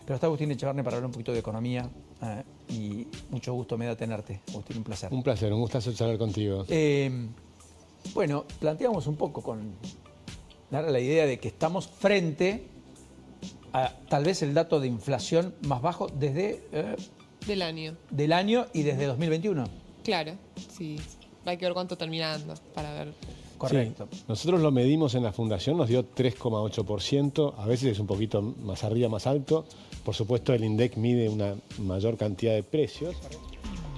Pero está Agustín Echevarne para hablar un poquito de economía y mucho gusto me da tenerte, Agustín, un placer. Un placer, un gustazo charlar contigo. Bueno, planteamos un poco con la idea de que estamos frente a tal vez el dato de inflación más bajo desde... del año. Del año y desde 2021. Claro, sí. Hay que ver cuánto terminando para ver. Correcto. Sí, nosotros lo medimos en la fundación, nos dio 3,8%, a veces es un poquito más arriba, más alto. Por supuesto, el INDEC mide una mayor cantidad de precios.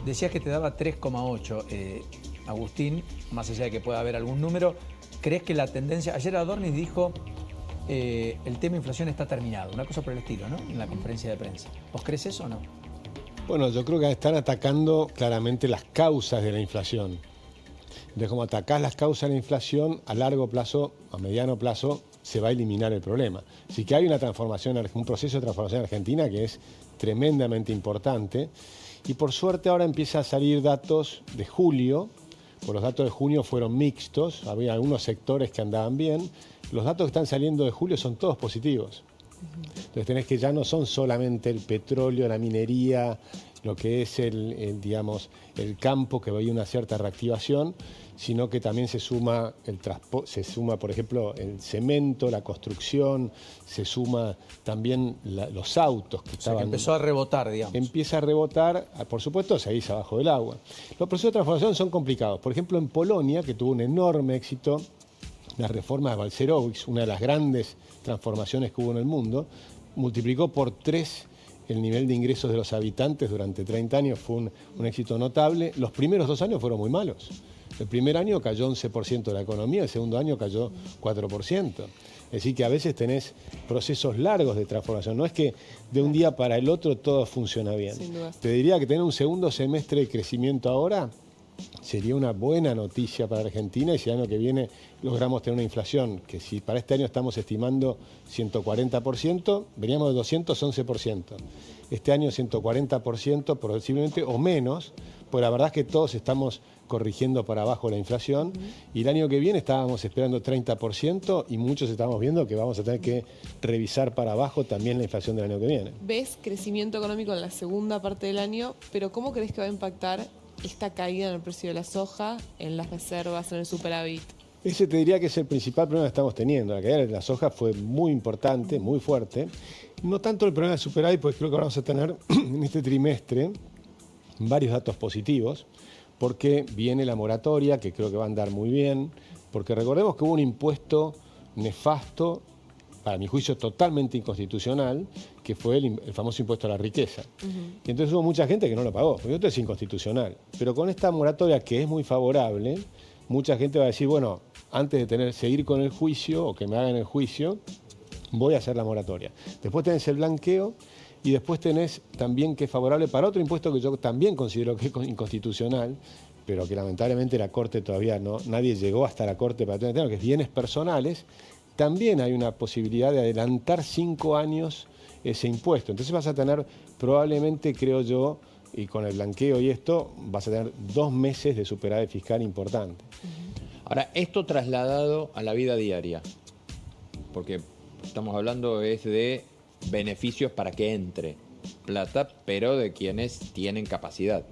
Decías que te daba 3,8, Agustín, más allá de que pueda haber algún número. ¿Crees que la tendencia... Ayer Adorni dijo el tema inflación está terminado, una cosa por el estilo, ¿no? En la conferencia de prensa. ¿Vos crees eso o no? Bueno, yo creo que están atacando claramente las causas de la inflación. Entonces, como atacás las causas de la inflación, a largo plazo, a mediano plazo, se va a eliminar el problema. Así que hay una transformación, un proceso de transformación en Argentina que es tremendamente importante. Y por suerte ahora empiezan a salir datos de julio, pues los datos de junio fueron mixtos, había algunos sectores que andaban bien. Los datos que están saliendo de julio son todos positivos. Entonces tenés que ya no son solamente el petróleo, la minería, lo que es digamos, el campo que veía una cierta reactivación, sino que también se suma por ejemplo, el cemento, la construcción, se suma también los autos que estaban... O sea, que empezó a rebotar, digamos. Empieza a rebotar, por supuesto, seguís abajo del agua. Los procesos de transformación son complicados. Por ejemplo, en Polonia, que tuvo un enorme éxito, la reforma de Balcerowicz, una de las grandes transformaciones que hubo en el mundo, multiplicó por 3 el nivel de ingresos de los habitantes durante 30 años, fue un éxito notable. Los primeros 2 años fueron muy malos. El primer año cayó 11% de la economía, el segundo año cayó 4%. Es decir, que a veces tenés procesos largos de transformación. No es que de un día para el otro todo funciona bien. Sin duda. Te diría que tener un segundo semestre de crecimiento ahora sería una buena noticia para Argentina, y si el año que viene logramos tener una inflación, que si para este año estamos estimando 140%, veníamos de 211%. Este año 140% posiblemente o menos, pues la verdad es que todos estamos corrigiendo para abajo la inflación, y el año que viene estábamos esperando 30% y muchos estamos viendo que vamos a tener que revisar para abajo también la inflación del año que viene. ¿Ves crecimiento económico en la segunda parte del año? Pero ¿cómo crees que va a impactar esta caída en el precio de la soja, en las reservas, en el superávit? Ese te diría que es el principal problema que estamos teniendo. La caída de la soja fue muy importante, muy fuerte. No tanto el problema del superávit, porque creo que vamos a tener en este trimestre varios datos positivos, porque viene la moratoria, que creo que va a andar muy bien, porque recordemos que hubo un impuesto nefasto, para mi juicio totalmente inconstitucional, que fue el famoso impuesto a la riqueza. Y entonces hubo mucha gente que no lo pagó, porque esto es inconstitucional. Pero con esta moratoria, que es muy favorable, mucha gente va a decir, bueno, antes de seguir con el juicio, o que me hagan el juicio, voy a hacer la moratoria. Después tenés el blanqueo, y después tenés también que es favorable para otro impuesto que yo también considero que es inconstitucional, pero que lamentablemente la Corte todavía nadie llegó hasta la Corte para tenerlo, que es bienes personales. También hay una posibilidad de adelantar 5 años ese impuesto. Entonces vas a tener probablemente, creo yo, y con el blanqueo y esto, vas a tener 2 meses de superávit fiscal importante. Ahora, esto trasladado a la vida diaria, porque estamos hablando es de beneficios para que entre plata, pero de quienes tienen capacidad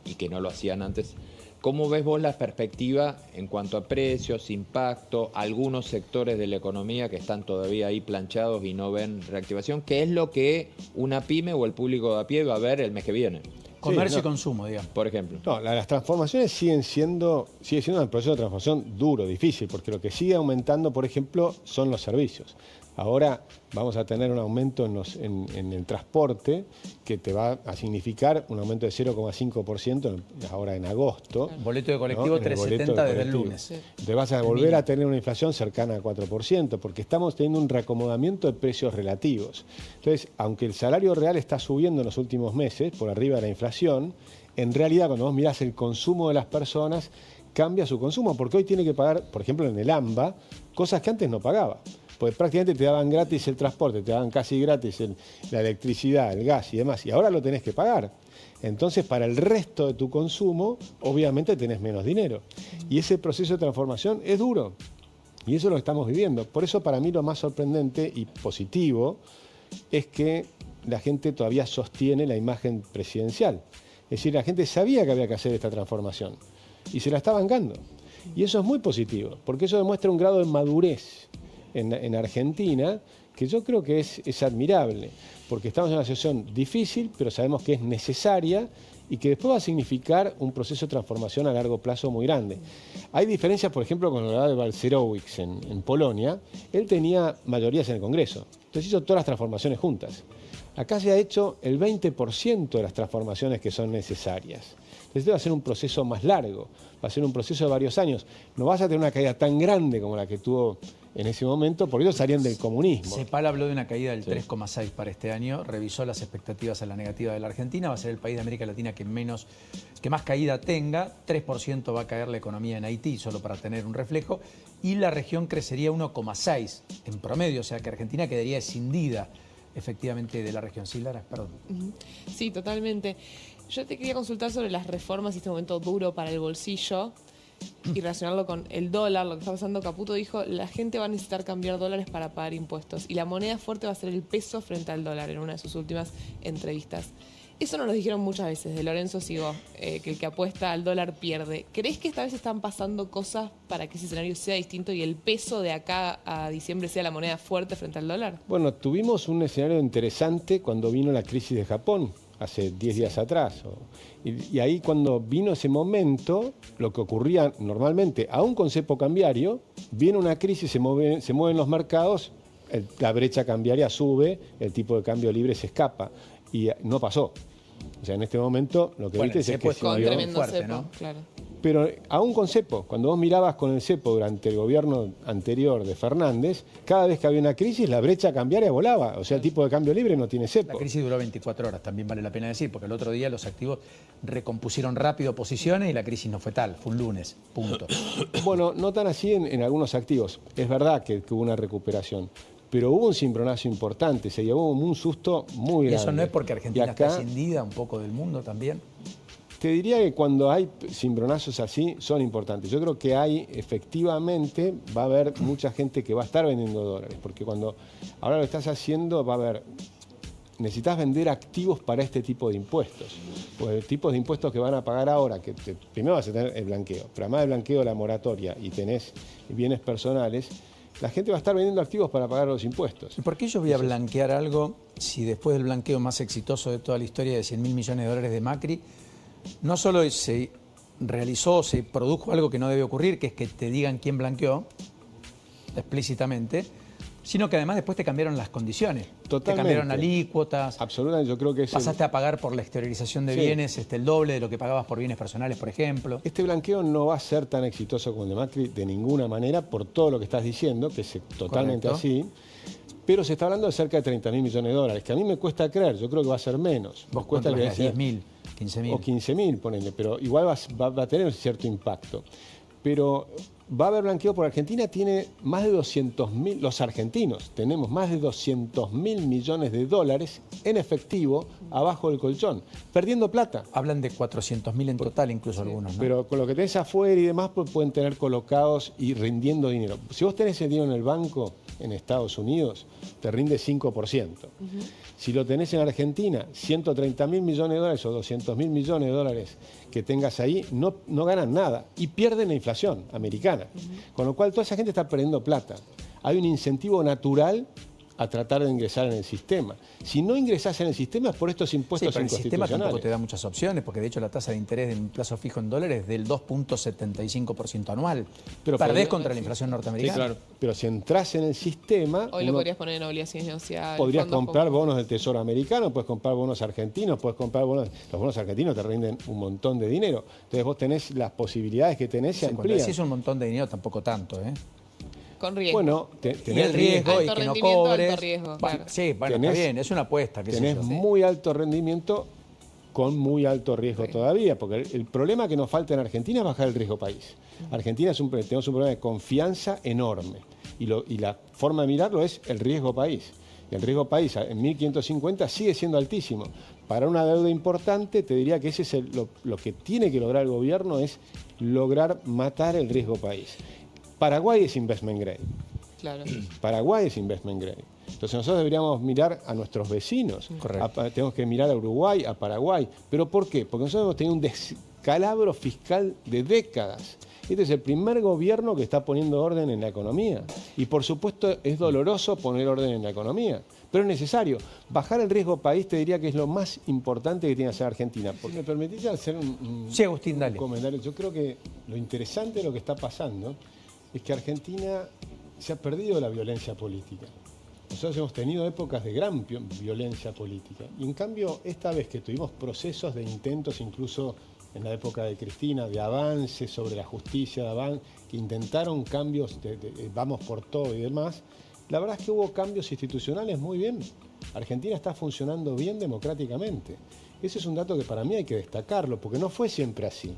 y que no lo hacían antes. ¿Cómo ves vos la perspectiva en cuanto a precios, impacto, algunos sectores de la economía que están todavía ahí planchados y no ven reactivación? ¿Qué es lo que una pyme o el público de a pie va a ver el mes que viene? Comercio y consumo, digamos. Por ejemplo. No, las transformaciones sigue siendo un proceso de transformación duro, difícil, porque lo que sigue aumentando, por ejemplo, son los servicios. Ahora vamos a tener un aumento en el transporte que te va a significar un aumento de 0,5% ahora en agosto. Boleto de colectivo, ¿no? 3,70 desde el lunes. Sí. Te vas a volver a tener una inflación cercana al 4%, porque estamos teniendo un reacomodamiento de precios relativos. Entonces, aunque el salario real está subiendo en los últimos meses, por arriba de la inflación, en realidad cuando vos mirás el consumo de las personas, cambia su consumo, porque hoy tiene que pagar, por ejemplo, en el AMBA, cosas que antes no pagaba. Pues prácticamente te daban gratis el transporte, te daban casi gratis la electricidad, el gas y demás, y ahora lo tenés que pagar. Entonces, para el resto de tu consumo, obviamente tenés menos dinero. Y ese proceso de transformación es duro, y eso lo estamos viviendo. Por eso, para mí, lo más sorprendente y positivo es que la gente todavía sostiene la imagen presidencial. Es decir, la gente sabía que había que hacer esta transformación y se la está bancando. Y eso es muy positivo, porque eso demuestra un grado de madurez en Argentina que yo creo que es admirable, porque estamos en una situación difícil, pero sabemos que es necesaria y que después va a significar un proceso de transformación a largo plazo muy grande. Hay diferencias, por ejemplo, con la de Balcerowicz en Polonia. Él tenía mayorías en el Congreso, entonces hizo todas las transformaciones juntas. Acá se ha hecho el 20% de las transformaciones que son necesarias. Entonces este va a ser un proceso más largo, va a ser un proceso de varios años. No vas a tener una caída tan grande como la que tuvo en ese momento, porque ellos salían del comunismo. CEPAL habló de una caída del 3,6 para este año, revisó las expectativas a la negativa de la Argentina, va a ser el país de América Latina que más caída tenga, 3% va a caer la economía en Haití, solo para tener un reflejo, y la región crecería 1,6 en promedio, o sea que Argentina quedaría escindida efectivamente de la región. Sí, Lara, perdón. Sí, totalmente. Yo te quería consultar sobre las reformas y este momento duro para el bolsillo y relacionarlo con el dólar, lo que está pasando. Caputo dijo, la gente va a necesitar cambiar dólares para pagar impuestos y la moneda fuerte va a ser el peso frente al dólar en una de sus últimas entrevistas. Eso nos lo dijeron muchas veces de Lorenzo Sigó, que el que apuesta al dólar pierde. ¿Crees que esta vez están pasando cosas para que ese escenario sea distinto y el peso de acá a diciembre sea la moneda fuerte frente al dólar? Bueno, tuvimos un escenario interesante cuando vino la crisis de Japón, hace 10 días atrás. Y ahí cuando vino ese momento, lo que ocurría normalmente, aún con cepo cambiario, viene una crisis, se mueven los mercados, la brecha cambiaria sube, el tipo de cambio libre se escapa. Y no pasó. O sea, en este momento lo que viste es que se con movió tremendo fuerte, cepo, ¿no? claro. Pero aún con cepo, cuando vos mirabas con el cepo durante el gobierno anterior de Fernández, cada vez que había una crisis, la brecha cambiaria volaba. O sea, el tipo de cambio libre no tiene cepo. La crisis duró 24 horas, también vale la pena decir, porque el otro día los activos recompusieron rápido posiciones y la crisis no fue tal, fue un lunes, punto. Bueno, no tan así en algunos activos. Es verdad que hubo una recuperación. Pero hubo un cimbronazo importante, se llevó un susto muy grande. ¿Y eso no es porque Argentina acá, está escindida un poco del mundo también? Te diría que cuando hay cimbronazos así son importantes. Yo creo que efectivamente, va a haber mucha gente que va a estar vendiendo dólares, porque cuando ahora lo estás haciendo, necesitas vender activos para este tipo de impuestos. Pues el tipo de impuestos que van a pagar ahora, primero vas a tener el blanqueo, pero además del blanqueo, la moratoria, y tenés bienes personales, la gente va a estar vendiendo activos para pagar los impuestos. ¿Y por qué yo voy a blanquear algo si después del blanqueo más exitoso de toda la historia de 100.000 millones de dólares de Macri, no solo se realizó, se produjo algo que no debe ocurrir, que es que te digan quién blanqueó explícitamente, sino que además después te cambiaron las condiciones? Totalmente. Te cambiaron alícuotas. Absolutamente, yo creo que pasaste a pagar por la exteriorización de bienes el doble de lo que pagabas por bienes personales, por ejemplo. Este blanqueo no va a ser tan exitoso como el de Macri de ninguna manera, por todo lo que estás diciendo, que es totalmente Correcto. así. Pero se está hablando de cerca de 30.000 millones de dólares, que a mí me cuesta creer, yo creo que va a ser menos. ¿Vos cuánto cuesta crees? 10.000, 15.000. O 15.000, ponele, pero igual va a tener cierto impacto. Pero va a haber blanqueo por Argentina, tiene más de 200.000, los argentinos tenemos más de 200.000 millones de dólares en efectivo abajo del colchón, perdiendo plata. Hablan de 400.000 en total, incluso algunos, ¿no? Pero con lo que tenés afuera y demás, pues pueden tener colocados y rindiendo dinero. Si vos tenés el dinero en el banco en Estados Unidos, te rinde 5%. Si lo tenés en Argentina, 130.000 millones de dólares o 200.000 millones de dólares que tengas ahí, no ganan nada y pierden la inflación americana. Con lo cual toda esa gente está perdiendo plata. Hay un incentivo natural a tratar de ingresar en el sistema. Si no ingresás en el sistema es por estos impuestos pero el sistema inconstitucionales. tampoco te da muchas opciones, porque de hecho la tasa de interés de un plazo fijo en dólares es del 2,75% anual. Pero perdés contra la inflación norteamericana. Sí, claro. Pero si entras en el sistema... Hoy lo podrías poner en obligaciones negociables. Podrías comprar bonos del Tesoro americano, puedes comprar bonos argentinos, puedes comprar bonos... Los bonos argentinos te rinden un montón de dinero. Entonces vos tenés las posibilidades que tenés se Cuando amplían. decís un montón de dinero, tampoco tanto, ¿eh? Con riesgo. Bueno, Y tenés el riesgo y Alto que no rendimiento, cobres. alto riesgo, Bueno, claro. sí, bueno, Tenés- está bien, es una apuesta. Qué sé tenés yo. muy alto rendimiento con muy alto riesgo todavía, porque el problema que nos falta en Argentina es bajar el riesgo país. Argentina tenemos un problema de confianza enorme y la forma de mirarlo es el riesgo país. Y el riesgo país en 1.550 sigue siendo altísimo. Para una deuda importante, te diría que ese es lo que tiene que lograr el gobierno, es lograr matar el riesgo país. Paraguay es investment grade. Claro. Paraguay es investment grade. Entonces nosotros deberíamos mirar a nuestros vecinos. Correcto. Tenemos que mirar a Uruguay, a Paraguay. ¿Pero por qué? Porque nosotros hemos tenido un descalabro fiscal de décadas. Este es el primer gobierno que está poniendo orden en la economía. Y por supuesto es doloroso poner orden en la economía, pero es necesario. Bajar el riesgo país te diría que es lo más importante que tiene que hacer Argentina. Porque me permitís hacer Sí, Agustín, dale. un comentario. Yo creo que lo interesante de lo que está pasando es que Argentina se ha perdido la violencia política. Nosotros hemos tenido épocas de gran violencia política. Y en cambio, esta vez que tuvimos procesos de intentos, incluso en la época de Cristina, de avance sobre la justicia, que intentaron cambios, vamos por todo y demás, la verdad es que hubo cambios institucionales muy bien. Argentina está funcionando bien democráticamente. Ese es un dato que para mí hay que destacarlo, porque no fue siempre así.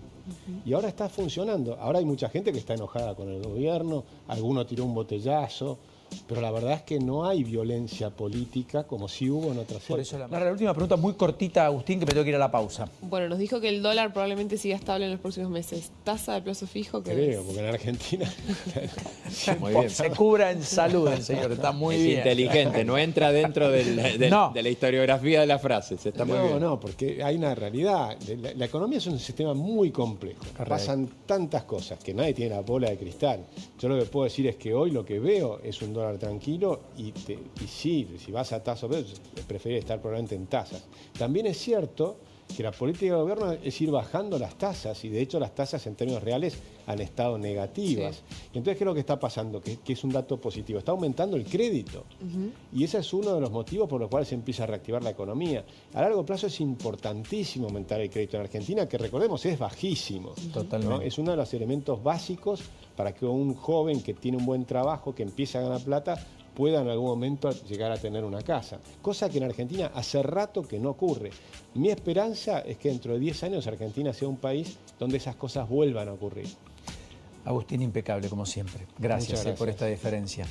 Y ahora está funcionando. Ahora hay mucha gente que está enojada con el gobierno, alguno tiró un botellazo, pero la verdad es que no hay violencia política como sí hubo en otras Por épocas. eso la última pregunta muy cortita, Agustín, que me tengo que ir a la pausa. Bueno, nos dijo que el dólar probablemente siga estable en los próximos meses. ¿Tasa de plazo fijo? ¿Qué Creo, ves? porque en Argentina... Muy bien. Se cubra en salud, el señor, está muy Es bien. inteligente, no entra dentro No. de la historiografía de las frases. Está muy bien. No, porque hay una realidad. La economía es un sistema muy complejo. Correcto. Pasan tantas cosas que nadie tiene la bola de cristal. Yo lo que puedo decir es que hoy lo que veo es un dólar tranquilo y sí, si vas a tasas, preferiría estar probablemente en tasas. También es cierto que la política de gobierno es ir bajando las tasas y de hecho las tasas en términos reales han estado negativas. Sí. Y entonces, ¿qué es lo que está pasando? Que es un dato positivo. Está aumentando el crédito. Y ese es uno de los motivos por los cuales se empieza a reactivar la economía. A largo plazo es importantísimo aumentar el crédito en Argentina, que recordemos es bajísimo. Totalmente. ¿no? Es uno de los elementos básicos para que un joven que tiene un buen trabajo, que empieza a ganar plata, pueda en algún momento llegar a tener una casa. Cosa que en Argentina hace rato que no ocurre. Mi esperanza es que dentro de 10 años Argentina sea un país donde esas cosas vuelvan a ocurrir. Agustín, impecable, como siempre. Gracias, Muchas por gracias. esta diferencia.